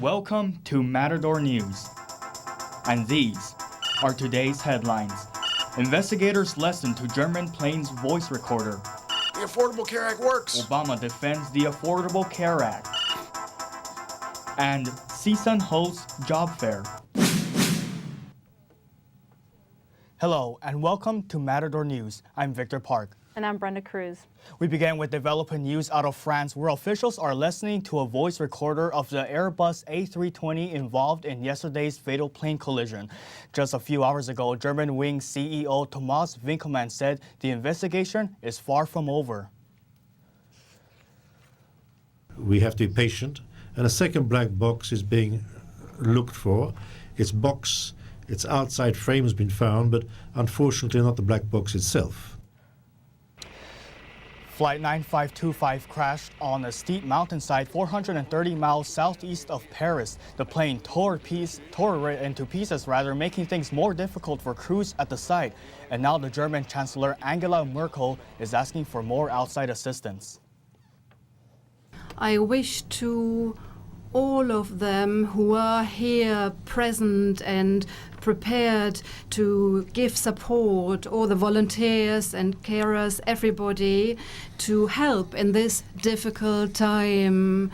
Welcome to Matador News. And these are today's headlines. Investigators listen to German plane's voice recorder. The Affordable Care Act works. Obama defends the Affordable Care Act. And CSUN hosts job fair. Hello and welcome to Matador News. I'm Victor Park. And I'm Brenda Cruz. We began with developing news out of France, where officials are listening to a voice recorder of the Airbus A320 involved in yesterday's fatal plane collision. Just a few hours ago, German Wing CEO Thomas Winkelmann said the investigation is far from over. We have to be patient, and a second black box is being looked for. Its outside frame has been found, but unfortunately not the black box itself. Flight 9525 crashed on a steep mountainside 430 miles southeast of Paris. The plane tore into pieces, making things more difficult for crews at the site. And now the German Chancellor Angela Merkel is asking for more outside assistance. I wish to all of them who are here present and prepared to give support, all the volunteers and carers, everybody, to help in this difficult time.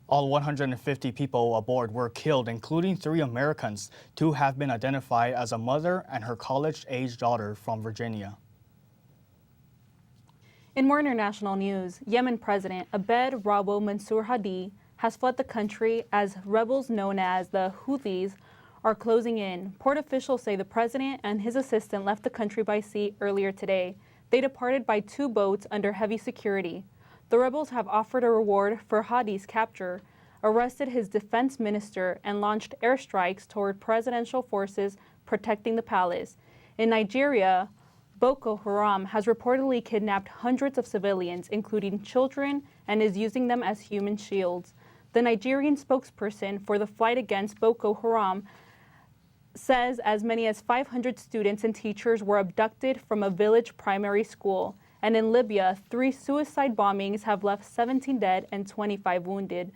All 150 people aboard were killed, including 3 Americans. 2 have been identified as a mother and her college-age daughter from Virginia. In more international news, Yemen President Abed Rabo Mansour Hadi has fled the country as rebels known as the Houthis are closing in. Port officials say the president and his assistant left the country by sea earlier today. They departed by 2 boats under heavy security. The rebels have offered a reward for Hadi's capture, arrested his defense minister, and launched airstrikes toward presidential forces protecting the palace. In Nigeria, Boko Haram has reportedly kidnapped hundreds of civilians, including children, and is using them as human shields. The Nigerian spokesperson for the fight against Boko Haram says as many as 500 students and teachers were abducted from a village primary school. And in Libya, 3 suicide bombings have left 17 dead and 25 wounded.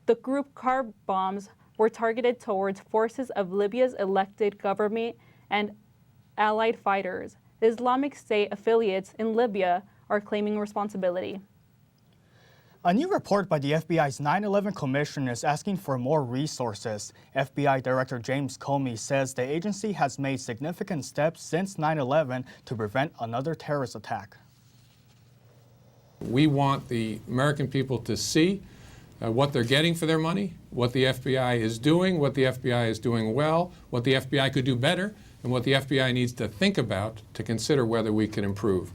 The group car bombs were targeted towards forces of Libya's elected government and allied fighters. Islamic State affiliates in Libya are claiming responsibility. A new report by the FBI's 9/11 Commission is asking for more resources. FBI Director James Comey says the agency has made significant steps since 9/11 to prevent another terrorist attack. We want the American people to see what they're getting for their money, what the FBI is doing, what the FBI is doing well, what the FBI could do better, and what the FBI needs to think about to consider whether we can improve.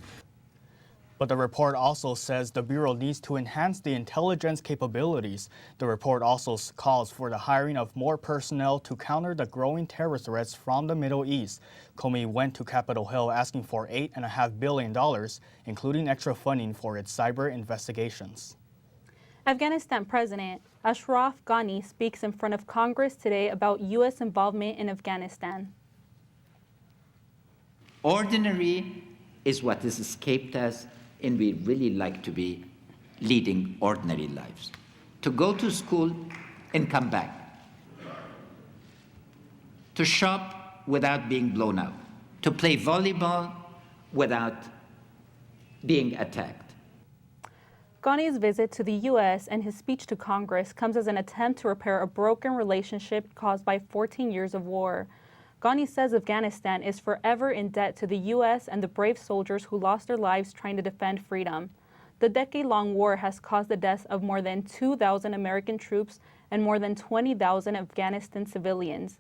But the report also says the Bureau needs to enhance the intelligence capabilities. The report also calls for the hiring of more personnel to counter the growing terrorist threats from the Middle East. Comey went to Capitol Hill asking for $8.5 billion, including extra funding for its cyber investigations. Afghanistan President Ashraf Ghani speaks in front of Congress today about U.S. involvement in Afghanistan. Ordinary is what has escaped us, and we really like to be leading ordinary lives. To go to school and come back. To shop without being blown out. To play volleyball without being attacked. Ghani's visit to the U.S. and his speech to Congress comes as an attempt to repair a broken relationship caused by 14 years of war. Ghani says Afghanistan is forever in debt to the U.S. and the brave soldiers who lost their lives trying to defend freedom. The decade-long war has caused the deaths of more than 2,000 American troops and more than 20,000 Afghanistan civilians.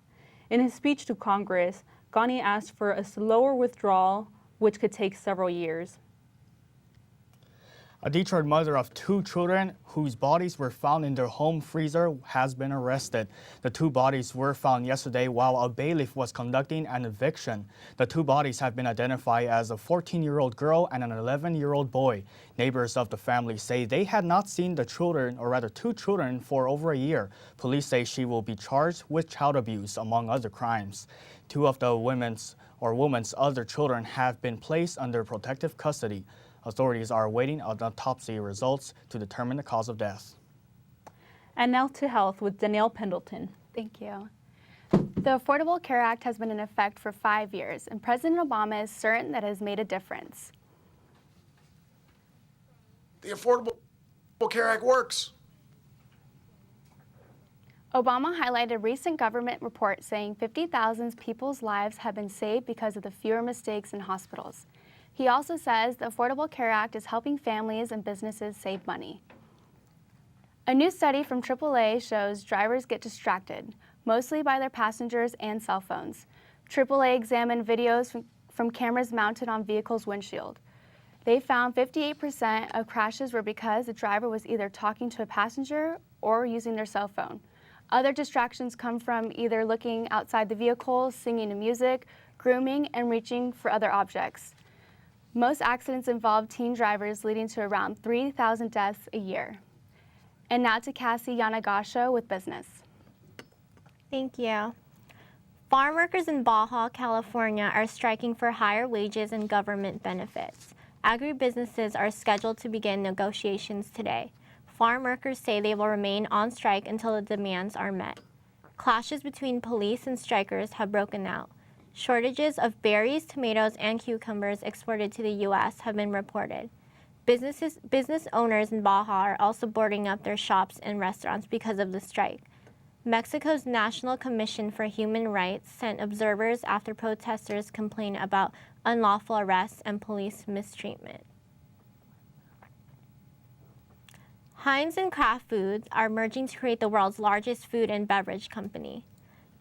In his speech to Congress, Ghani asked for a slower withdrawal, which could take several years. A Detroit mother of 2 children whose bodies were found in their home freezer has been arrested. The 2 bodies were found yesterday while a bailiff was conducting an eviction. The 2 bodies have been identified as a 14-year-old girl and an 11-year-old boy. Neighbors of the family say they had not seen the children, or rather 2 children, for over a year. Police say she will be charged with child abuse, among other crimes. 2 of the woman's other children have been placed under protective custody. Authorities are awaiting autopsy results to determine the cause of death. And now to health with Danielle Pendleton. Thank you. The Affordable Care Act has been in effect for 5 years, and President Obama is certain that it has made a difference. The Affordable Care Act works. Obama highlighted a recent government report saying 50,000 people's lives have been saved because of the fewer mistakes in hospitals. He also says the Affordable Care Act is helping families and businesses save money. A new study from AAA shows drivers get distracted, mostly by their passengers and cell phones. AAA examined videos from cameras mounted on vehicles' windshield. They found 58% of crashes were because the driver was either talking to a passenger or using their cell phone. Other distractions come from either looking outside the vehicle, singing to music, grooming, and reaching for other objects. Most accidents involve teen drivers, leading to around 3,000 deaths a year. And now to Cassie Yanagacio with business. Thank you. Farm workers in Baja, California are striking for higher wages and government benefits. Agribusinesses are scheduled to begin negotiations today. Farm workers say they will remain on strike until the demands are met. Clashes between police and strikers have broken out. Shortages of berries, tomatoes, and cucumbers exported to the U.S. have been reported. Business owners in Baja are also boarding up their shops and restaurants because of the strike. Mexico's National Commission for Human Rights sent observers after protesters complained about unlawful arrests and police mistreatment. Heinz and Kraft Foods are merging to create the world's largest food and beverage company.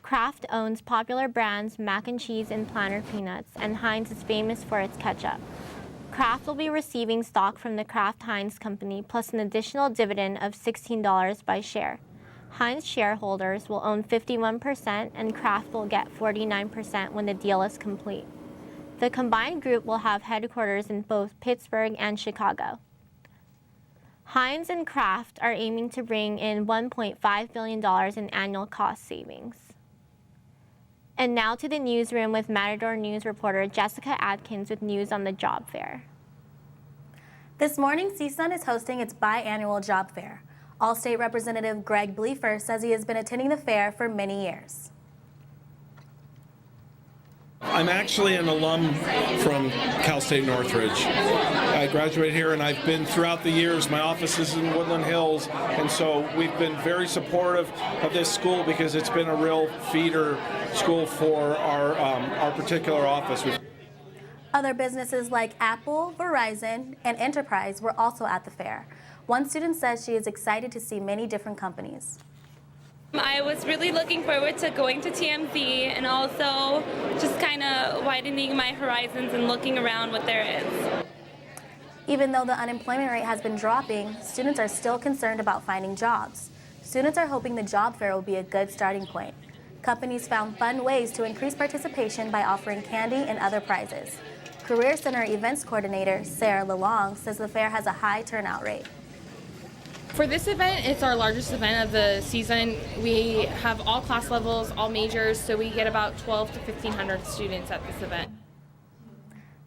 Kraft owns popular brands Mac and Cheese and Planter Peanuts, and Heinz is famous for its ketchup. Kraft will be receiving stock from the Kraft Heinz Company plus an additional dividend of $16 by share. Heinz shareholders will own 51% and Kraft will get 49% when the deal is complete. The combined group will have headquarters in both Pittsburgh and Chicago. Heinz and Kraft are aiming to bring in $1.5 billion in annual cost savings. And now to the newsroom with Matador News reporter Jessica Atkins with news on the job fair. This morning, CSUN is hosting its biannual job fair. All-State Representative Greg Bleefer says he has been attending the fair for many years. I'm actually an alum from Cal State Northridge. I graduated here and I've been throughout the years. My office is in Woodland Hills, and so we've been very supportive of this school because it's been a real feeder school for our particular office. Other businesses like Apple, Verizon, and Enterprise were also at the fair. One student says she is excited to see many different companies. I was really looking forward to going to TMZ and also just kind of widening my horizons and looking around what there is. Even though the unemployment rate has been dropping, students are still concerned about finding jobs. Students are hoping the job fair will be a good starting point. Companies found fun ways to increase participation by offering candy and other prizes. Career Center Events Coordinator Sarah Lalong says the fair has a high turnout rate. For this event, it's our largest event of the season. We have all class levels, all majors, so we get about 1,200 to 1,500 students at this event.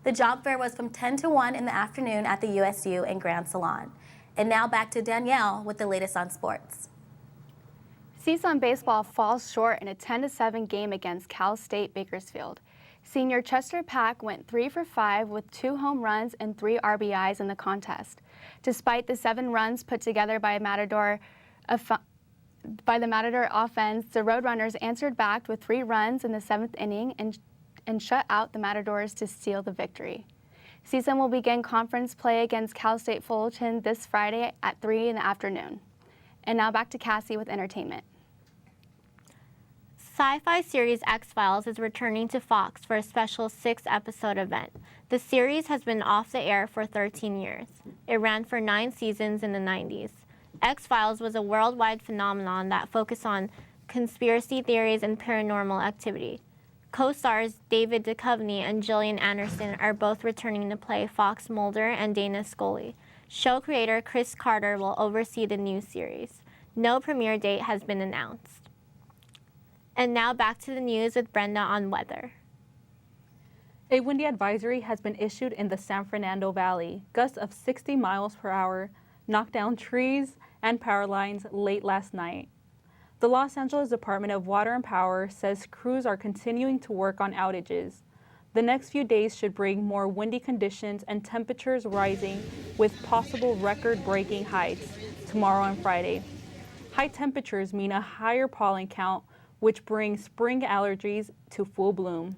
The job fair was from 10 to 1 in the afternoon at the USU and Grand Salon. And now back to Danielle with the latest on sports. CSUN baseball falls short in a 10-7 game against Cal State Bakersfield. Senior Chester Pack went 3 for 5 with 2 home runs and 3 RBIs in the contest. Despite the 7 runs put together by the Matador offense, the Roadrunners answered back with 3 runs in the 7th inning and shut out the Matadors to steal the victory. CSUN will begin conference play against Cal State Fullerton this Friday at 3 in the afternoon. And now back to Cassie with entertainment. Sci-fi series X-Files is returning to Fox for a special 6-episode event. The series has been off the air for 13 years. It ran for 9 seasons in the 90s. X-Files was a worldwide phenomenon that focused on conspiracy theories and paranormal activity. Co-stars David Duchovny and Gillian Anderson are both returning to play Fox Mulder and Dana Scully. Show creator Chris Carter will oversee the new series. No premiere date has been announced. And now back to the news with Brenda on weather. A windy advisory has been issued in the San Fernando Valley. Gusts of 60 miles per hour knock down trees and power lines late last night. The Los Angeles Department of Water and Power says crews are continuing to work on outages. The next few days should bring more windy conditions and temperatures rising with possible record-breaking heights tomorrow and Friday. High temperatures mean a higher pollen count, which brings spring allergies to full bloom.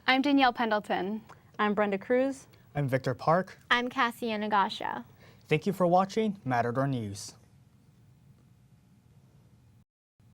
I'm Danielle Pendleton. I'm Brenda Cruz. I'm Victor Park. I'm Cassie Yanagacio. Thank you for watching Matador News.